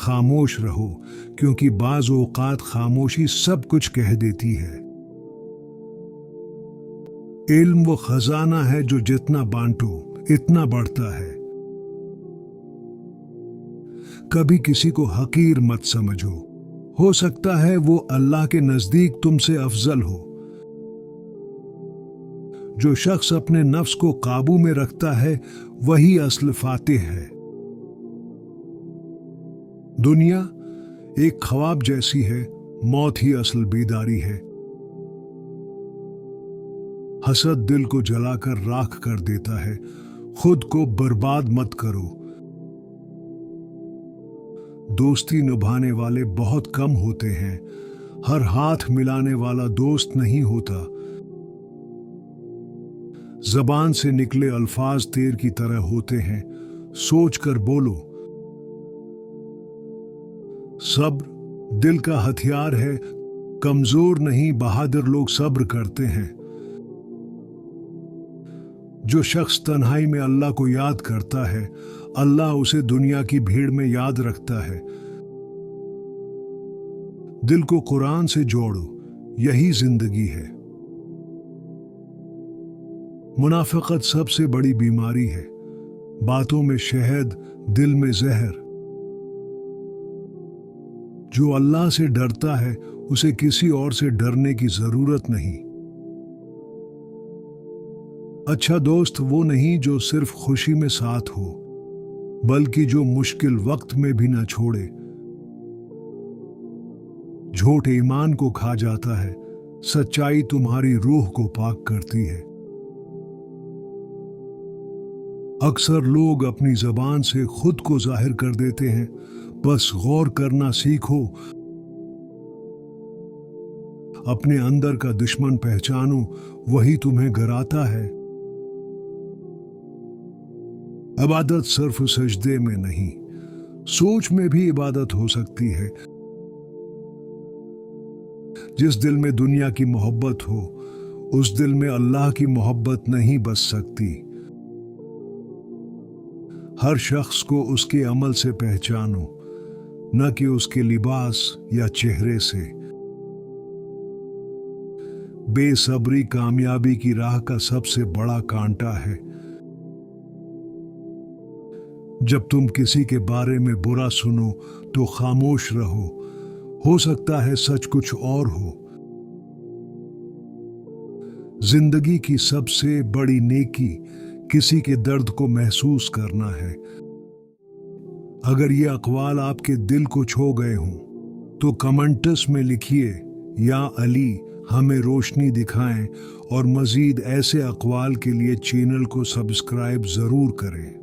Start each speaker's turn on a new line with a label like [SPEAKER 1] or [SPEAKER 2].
[SPEAKER 1] खामोश रहो, क्योंकि बाज औकात खामोशी सब कुछ कह देती है। इल्म वो खजाना है जो जितना बांटो इतना बढ़ता है। कभी किसी को हकीर मत समझो, हो सकता है वो अल्लाह के नजदीक तुमसे अफजल हो। जो शख्स अपने नफ्स को काबू में रखता है वही असल फातिह है। दुनिया एक ख्वाब जैसी है, मौत ही असल बेदारी है। हसद दिल को जलाकर राख कर देता है, खुद को बर्बाद मत करो। दोस्ती निभाने वाले बहुत कम होते हैं, हर हाथ मिलाने वाला दोस्त नहीं होता। जबान से निकले अल्फाज तीर की तरह होते हैं, सोच कर बोलो। सब्र दिल का हथियार है, कमजोर नहीं बहादुर लोग सब्र करते हैं। जो शख्स तन्हाई में अल्लाह को याद करता है, अल्लाह उसे दुनिया की भीड़ में याद रखता है। दिल को कुरान से जोड़ो, यही जिंदगी है। मुनाफिकत सबसे बड़ी बीमारी है, बातों में शहद दिल में जहर। जो अल्लाह से डरता है उसे किसी और से डरने की जरूरत नहीं। अच्छा दोस्त वो नहीं जो सिर्फ खुशी में साथ हो, बल्कि जो मुश्किल वक्त में भी ना छोड़े। झूठ ईमान को खा जाता है, सच्चाई तुम्हारी रूह को पाक करती है। अक्सर लोग अपनी जबान से खुद को जाहिर कर देते हैं, बस गौर करना सीखो। अपने अंदर का दुश्मन पहचानो, वही तुम्हें गिराता है। इबादत सिर्फ सजदे में नहीं, सोच में भी इबादत हो सकती है। जिस दिल में दुनिया की मोहब्बत हो, उस दिल में अल्लाह की मोहब्बत नहीं बस सकती। हर शख्स को उसके अमल से पहचानो, न कि उसके लिबास या चेहरे से। बेसब्री कामयाबी की राह का सबसे बड़ा कांटा है। जब तुम किसी के बारे में बुरा सुनो तो खामोश रहो, हो सकता है सच कुछ और हो। जिंदगी की सबसे बड़ी नेकी किसी के दर्द को महसूस करना है। अगर ये अक़वाल आपके दिल को छू गए हों तो कमेंट्स में लिखिए, या अली हमें रोशनी दिखाएं, और मज़ीद ऐसे अक़वाल के लिए चैनल को सब्सक्राइब ज़रूर करें।